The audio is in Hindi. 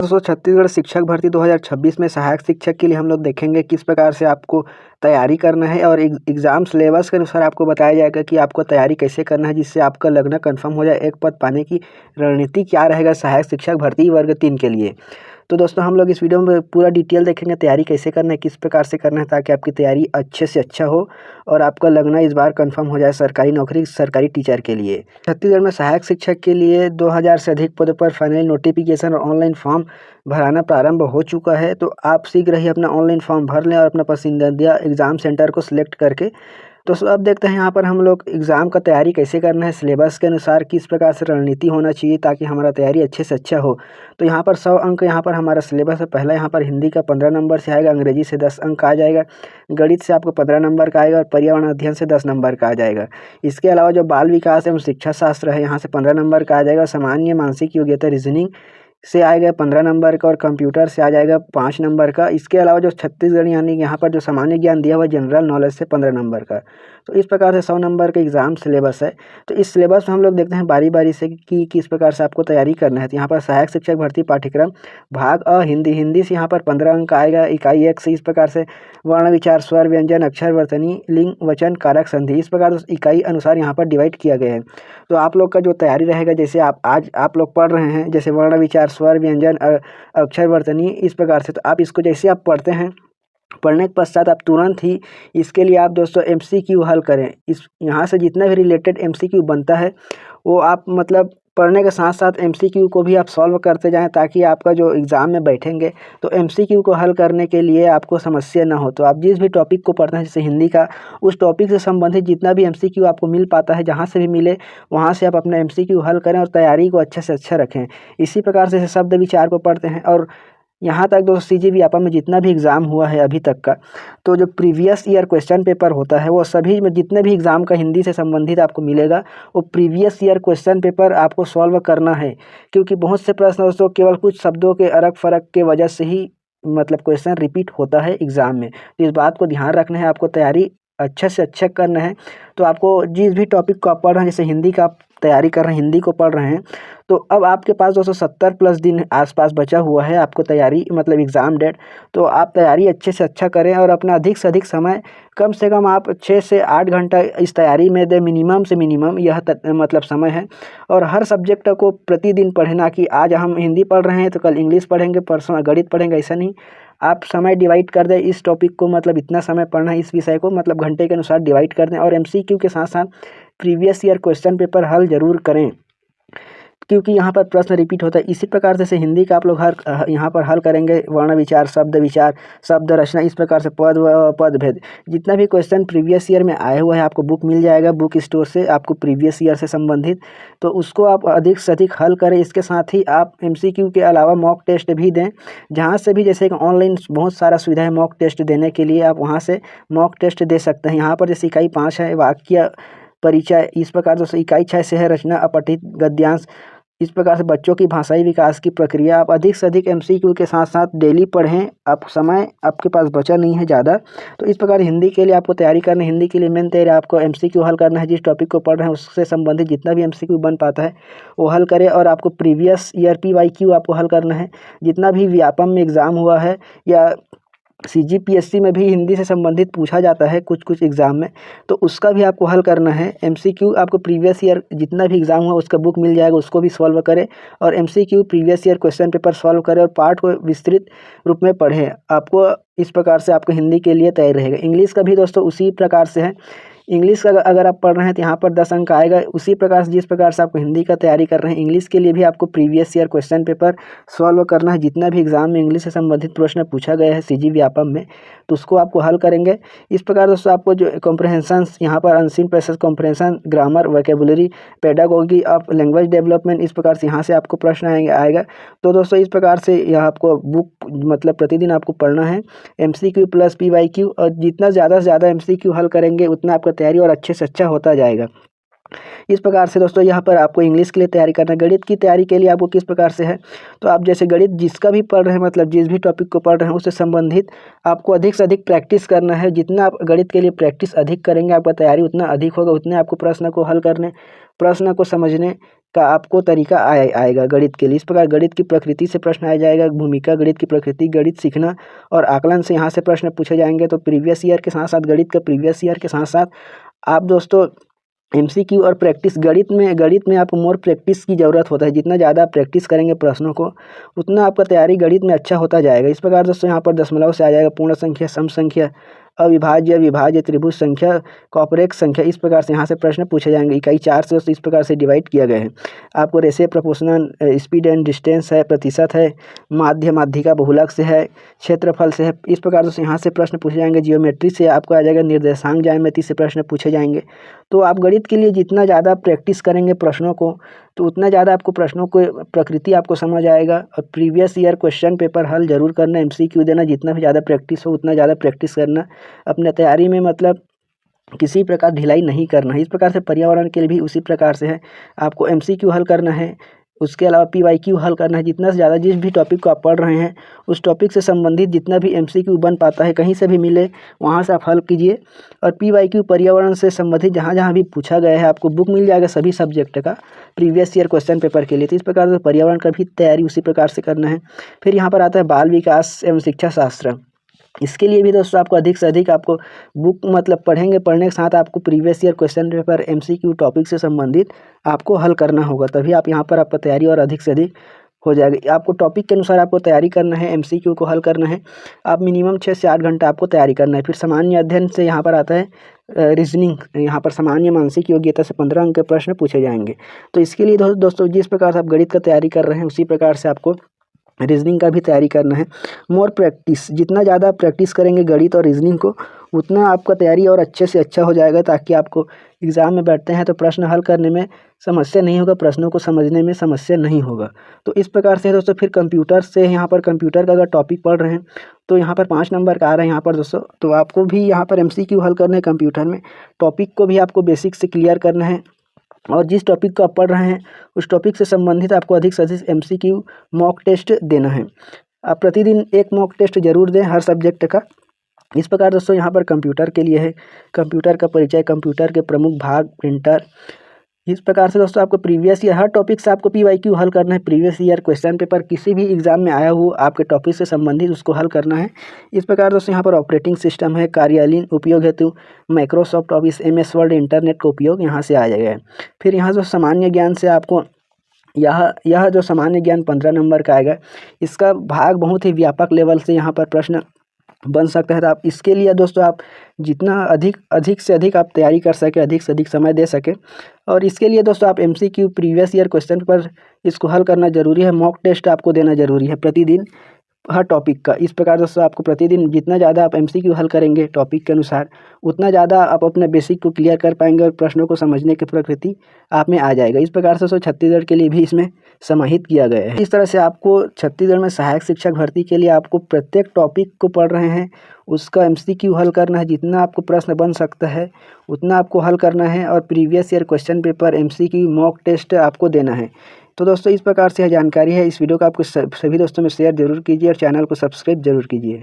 दोस्तों छत्तीसगढ़ शिक्षक भर्ती 2026 में सहायक शिक्षक के लिए हम लोग देखेंगे किस प्रकार से आपको तैयारी करना है और एग्ज़ाम सिलेबस के अनुसार आपको बताया जाएगा कि आपको तैयारी कैसे करना है जिससे आपका लगना कंफर्म हो जाए। एक पद पाने की रणनीति क्या रहेगा सहायक शिक्षक भर्ती वर्ग 3 के लिए। तो दोस्तों हम लोग इस वीडियो में पूरा डिटेल देखेंगे तैयारी कैसे करना है, किस प्रकार से करना है ताकि आपकी तैयारी अच्छे से अच्छा हो और आपका लगना इस बार कंफर्म हो जाए सरकारी नौकरी, सरकारी टीचर के लिए। छत्तीसगढ़ में सहायक शिक्षक के लिए 2000 से अधिक पदों पर फाइनल नोटिफिकेशन और ऑनलाइन फॉर्म भराना प्रारंभ हो चुका है। तो आप शीघ्र ही अपना ऑनलाइन फॉर्म भर लें और अपना पसंदीदा एग्ज़ाम सेंटर को सिलेक्ट करके। तो अब देखते हैं यहाँ पर हम लोग एग्ज़ाम का तैयारी कैसे करना है, सिलेबस के अनुसार किस प्रकार से रणनीति होना चाहिए ताकि हमारा तैयारी अच्छे से अच्छा हो। तो यहाँ पर 100 अंक यहाँ पर हमारा सिलेबस है। पहला यहाँ पर हिंदी का 15 नंबर से आएगा, अंग्रेजी से 10 अंक आ जाएगा, गणित से आपको 15 नंबर का आएगा और पर्यावरण अध्ययन से 10 नंबर का आ जाएगा। इसके अलावा जो बाल विकास एवं शिक्षा शास्त्र है यहाँ से 15 नंबर का आ जाएगा। सामान्य मानसिक योग्यता रीजनिंग से आएगा 15 नंबर का और कंप्यूटर से आ जाएगा 5 नंबर का। इसके अलावा जो छत्तीसगढ़ यानी यहाँ पर जो सामान्य ज्ञान दिया हुआ जनरल नॉलेज से 15 नंबर का। तो इस प्रकार से 100 नंबर का एग्ज़ाम सिलेबस है। तो इस सिलेबस में हम लोग देखते हैं बारी बारी से कि किस प्रकार से आपको तैयारी करना है। तो यहाँ पर सहायक शिक्षक भर्ती पाठ्यक्रम भाग अ हिंदी से यहाँ पर 15 अंक आएगा। इकाई 1 से इस प्रकार से वर्ण विचार स्वर व्यंजन अक्षर वर्तनी लिंग वचन कारक संधि, इस प्रकार इकाई अनुसार यहाँ पर डिवाइड किया गया है। तो आप लोग का जो तैयारी रहेगा, जैसे आज आप लोग पढ़ रहे हैं जैसे वर्ण विचार स्वर व्यंजन अक्षर वर्तनी इस प्रकार से, तो आप इसको जैसे आप पढ़ते हैं, पढ़ने के पश्चात आप तुरंत ही इसके लिए आप दोस्तों MCQ हल करें। इस यहाँ से जितना भी रिलेटेड MCQ बनता है वो आप मतलब पढ़ने के साथ साथ MCQ को भी आप सॉल्व करते जाएं ताकि आपका जो एग्ज़ाम में बैठेंगे तो MCQ को हल करने के लिए आपको समस्या ना हो। तो आप जिस भी टॉपिक को पढ़ते हैं जैसे हिंदी का, उस टॉपिक से संबंधित जितना भी MCQ आपको मिल पाता है, जहाँ से भी मिले वहाँ से आप अपना MCQ हल करें और तैयारी को अच्छे से अच्छा रखें। इसी प्रकार से शब्द विचार को पढ़ते हैं और यहाँ तक दोस्तों CG व्यापम में जितना भी एग्ज़ाम हुआ है अभी तक का, तो जो प्रीवियस ईयर क्वेश्चन पेपर होता है वो सभी में जितने भी एग्ज़ाम का हिंदी से संबंधित आपको मिलेगा वो प्रीवियस ईयर क्वेश्चन पेपर आपको सॉल्व करना है। क्योंकि बहुत से प्रश्न दोस्तों केवल कुछ शब्दों के अरक फ़रक के वजह से ही मतलब क्वेश्चन रिपीट होता है एग्ज़ाम में। तो इस बात को ध्यान रखना है, आपको तैयारी अच्छे से अच्छा करना है। तो आपको जिस भी टॉपिक को आप पढ़ रहे हैं, जैसे हिंदी का आप तैयारी कर रहे हैं, हिंदी को पढ़ रहे हैं, तो अब आपके पास 270 प्लस दिन आसपास बचा हुआ है आपको तैयारी मतलब एग्ज़ाम डेट। तो आप तैयारी अच्छे से अच्छा करें और अपना अधिक से अधिक समय कम से कम आप 6 से 8 घंटा इस तैयारी में दें, मिनिमम से मिनिमम यह मतलब समय है। और हर सब्जेक्ट को प्रतिदिन पढ़ें, ना कि आज हम हिंदी पढ़ रहे हैं तो कल इंग्लिश पढ़ेंगे, परसों गणित पढ़ेंगे, ऐसा नहीं। आप समय डिवाइड कर दें, इस टॉपिक को मतलब इतना समय पढ़ना है, इस विषय को मतलब घंटे के अनुसार डिवाइड कर दें और MCQ के साथ साथ प्रीवियस ईयर क्वेश्चन पेपर हल ज़रूर करें क्योंकि यहाँ पर प्रश्न रिपीट होता है। इसी प्रकार से हिंदी का आप लोग यहाँ पर हल करेंगे वर्ण विचार शब्द रचना, इस प्रकार से पद भेद जितना भी क्वेश्चन प्रीवियस ईयर में आए हुए हैं आपको बुक मिल जाएगा बुक स्टोर से, आपको प्रीवियस ईयर से संबंधित, तो उसको आप अधिक से अधिक हल करें। इसके साथ ही आप MCQ के अलावा मॉक टेस्ट भी दें, जहाँ से भी जैसे ऑनलाइन बहुत सारा सुविधा है मॉक टेस्ट देने के लिए, आप वहाँ से मॉक टेस्ट दे सकते हैं। यहाँ पर जैसे इकाई 5 है वाक्य परिचय, इस प्रकार से इकाई 6 से है रचना अपठित गद्यांश, इस प्रकार से बच्चों की भाषाई विकास की प्रक्रिया। आप अधिक से अधिक MCQ के साथ साथ डेली पढ़ें, आप समय आपके पास बचा नहीं है ज़्यादा। तो इस प्रकार हिंदी के लिए आपको तैयारी करनी है, हिंदी के लिए मेन तैयारी आपको MCQ हल करना है। जिस टॉपिक को पढ़ रहे हैं उससे संबंधित जितना भी MCQ बन पाता है वो हल करें और आपको प्रीवियस ईयर PYQ आपको हल करना है। जितना भी व्यापम में एग्ज़ाम हुआ है या CGPSC में भी हिंदी से संबंधित पूछा जाता है कुछ एग्ज़ाम में, तो उसका भी आपको हल करना है। MCQ आपको प्रीवियस ईयर जितना भी एग्ज़ाम हुआ उसका बुक मिल जाएगा, उसको भी सॉल्व करें और MCQ previous year question paper solve करें और पाठ को विस्तृत रूप में पढ़ें। आपको इस प्रकार से आपको हिंदी के लिए तैयार रहेगा। इंग्लिश का भी दोस्तों उसी प्रकार से है। इंग्लिश का अगर आप पढ़ रहे हैं तो यहाँ पर 10 अंक आएगा। उसी प्रकार से जिस प्रकार से आपको हिंदी का तैयारी कर रहे हैं, इंग्लिश के लिए भी आपको previous year question paper solve करना है। जितना भी एग्ज़ाम में इंग्लिश से संबंधित प्रश्न पूछा गया है CG व्यापम में, तो उसको आपको हल करेंगे। इस प्रकार दोस्तों आपको जो कॉम्प्रहेंशन यहाँ पर unseen passage comprehension, grammar, vocabulary, pedagogy of language development, इस प्रकार से यहाँ से आपको प्रश्न आएगा। तो दोस्तों इस प्रकार से यह आपको बुक मतलब प्रतिदिन आपको पढ़ना है MCQ प्लस PYQ, और जितना ज़्यादा से ज़्यादा MCQ हल करेंगे उतना आपका तैयारी और अच्छे से अच्छा होता जाएगा। इस प्रकार से दोस्तों यहाँ पर आपको इंग्लिश के लिए तैयारी करना है। गणित की तैयारी के लिए आपको किस प्रकार से है, तो आप जैसे गणित जिसका भी पढ़ रहे हैं मतलब जिस भी टॉपिक को पढ़ रहे हैं उससे संबंधित आपको अधिक से अधिक प्रैक्टिस करना है। जितना आप गणित के लिए प्रैक्टिस अधिक करेंगे आपका तैयारी उतना अधिक होगा, उतने आपको प्रश्न को हल करने, प्रश्न को समझने का आपको तरीका आएगा गणित के लिए। इस प्रकार गणित की प्रकृति से प्रश्न आ जाएगा, भूमिका, गणित की प्रकृति, गणित सीखना और आकलन से यहाँ से प्रश्न पूछे जाएंगे। तो प्रीवियस ईयर के साथ साथ गणित का प्रीवियस ईयर के साथ साथ आप दोस्तों एमसीक्यू और प्रैक्टिस, गणित में आपको मोर प्रैक्टिस की ज़रूरत होता है। जितना ज़्यादा आप प्रैक्टिस करेंगे प्रश्नों को उतना आपका तैयारी गणित में अच्छा होता जाएगा। इस प्रकार दोस्तों यहाँ पर दशमलव से आ जाएगा पूर्ण संख्या, सम संख्या, अविभाज्य, विभाज्य, त्रिभुज संख्या, कॉपरेक्स संख्या। इस प्रकार से यहाँ से प्रश्न पूछे जाएंगे। इकाई 4 से दोस्तों इस प्रकार से डिवाइड किया गया है। आपको ratio, proportional, speed and distance है, प्रतिशत है, माध्य, माध्यिका, बहुलक से है, क्षेत्रफल से है। इस प्रकार से यहाँ से प्रश्न पूछे जाएंगे। जियोमेट्री से आपको आ जाएगा, निर्देशांक ज्यामिति से प्रश्न पूछे जाएंगे। तो आप गणित के लिए जितना ज़्यादा प्रैक्टिस करेंगे प्रश्नों को तो उतना ज़्यादा आपको प्रश्नों को प्रकृति आपको समझ आएगा। और प्रीवियस ईयर क्वेश्चन पेपर हल जरूर करना, एमसीक्यू देना। जितना भी ज़्यादा प्रैक्टिस हो उतना ज़्यादा प्रैक्टिस करना। अपने तैयारी में मतलब किसी प्रकार ढिलाई नहीं करना है। इस प्रकार से पर्यावरण के लिए भी उसी प्रकार से है, आपको एमसीक्यू हल करना है, उसके अलावा पीवाईक्यू हल करना है। जितना से ज़्यादा जिस भी टॉपिक को आप पढ़ रहे हैं उस टॉपिक से संबंधित जितना भी एमसीक्यू बन पाता है कहीं से भी मिले वहाँ से आप हल कीजिए। और पीवाईक्यू पर्यावरण से संबंधित जहाँ जहाँ भी पूछा गया है आपको बुक मिल जाएगा सभी सब्जेक्ट का प्रीवियस ईयर क्वेश्चन पेपर के लिए। तो इस प्रकार से पर्यावरण का भी तैयारी उसी प्रकार से करना है। फिर यहाँ पर आता है बाल विकास एवं शिक्षा शास्त्र। इसके लिए भी दोस्तों आपको अधिक से अधिक आपको बुक मतलब पढ़ने के साथ आपको previous year question paper MCQ topic से संबंधित आपको हल करना होगा। तभी आप यहाँ पर आपका तैयारी और अधिक से अधिक हो जाएगी। आपको टॉपिक के अनुसार आपको तैयारी करना है, एमसीक्यू को हल करना है। आप मिनिमम 6 से 8 घंटा आपको तैयारी करना है। फिर सामान्य अध्ययन से यहाँ पर आता है रीजनिंग। यहाँ पर सामान्य मानसिक योग्यता से 15 अंक के प्रश्न पूछे जाएंगे। तो इसके लिए दोस्तों जिस प्रकार से आप गणित का तैयारी कर रहे हैं उसी प्रकार से आपको रीजनिंग का भी तैयारी करना है। मोर प्रैक्टिस, जितना ज़्यादा प्रैक्टिस करेंगे गणित और रीजनिंग को उतना आपका तैयारी और अच्छे से अच्छा हो जाएगा, ताकि आपको एग्ज़ाम में बैठते हैं तो प्रश्न हल करने में समस्या नहीं होगा, प्रश्नों को समझने में समस्या नहीं होगा। तो इस प्रकार से दोस्तों फिर कंप्यूटर से, यहाँ पर कंप्यूटर का अगर टॉपिक पढ़ रहे हैं तो यहाँ पर 5 नंबर का आ रहा है यहाँ पर दोस्तों। तो आपको भी यहाँ पर एमसीक्यू हल करना है कंप्यूटर में। टॉपिक को भी आपको बेसिक से क्लियर करना है और जिस टॉपिक को आप पढ़ रहे हैं उस टॉपिक से संबंधित आपको अधिक से अधिक एमसीक्यू मॉक टेस्ट देना है। आप प्रतिदिन एक मॉक टेस्ट जरूर दें हर सब्जेक्ट का। इस प्रकार दोस्तों यहाँ पर कंप्यूटर के लिए है कंप्यूटर का परिचय, कंप्यूटर के प्रमुख भाग, प्रिंटर। इस प्रकार से दोस्तों आपको प्रीवियस ईयर हर टॉपिक से आपको पीवाईक्यू हल करना है। प्रीवियस ईयर क्वेश्चन पेपर किसी भी एग्जाम में आया हो आपके टॉपिक से संबंधित उसको हल करना है। इस प्रकार दोस्तों यहाँ पर ऑपरेटिंग सिस्टम है, कार्यालयीन उपयोग हेतु Microsoft office, MS word, internet का उपयोग यहाँ से आ जाएगा। फिर यहाँ जो सामान्य ज्ञान से आपको यह जो सामान्य ज्ञान 15 नंबर का आएगा, इसका भाग बहुत ही व्यापक लेवल से यहाँ पर प्रश्न बन सकता है। तो आप इसके लिए दोस्तों आप जितना अधिक से अधिक आप तैयारी कर सके, अधिक से अधिक समय दे सके। और इसके लिए दोस्तों आप एमसीक्यू प्रीवियस ईयर क्वेश्चन पर इसको हल करना जरूरी है। मॉक टेस्ट आपको देना जरूरी है प्रतिदिन हर टॉपिक का। इस प्रकार दोस्तों आपको प्रतिदिन जितना ज़्यादा आप एमसीक्यू हल करेंगे टॉपिक के अनुसार उतना ज़्यादा आप अपने बेसिक को क्लियर कर पाएंगे और प्रश्नों को समझने की प्रकृति आप में आ जाएगा। इस प्रकार से दोस्तों छत्तीसगढ़ के लिए भी इसमें समाहित किया गया है। इस तरह से आपको छत्तीसगढ़ में सहायक शिक्षक भर्ती के लिए आपको प्रत्येक टॉपिक को पढ़ रहे हैं उसका एमसीक्यू हल करना है। जितना आपको प्रश्न बन सकता है उतना आपको हल करना है और previous year question paper MCQ mock test आपको देना है। तो दोस्तों इस प्रकार से यह जानकारी है। इस वीडियो को आपको सभी दोस्तों में शेयर जरूर कीजिए और चैनल को सब्सक्राइब जरूर कीजिए।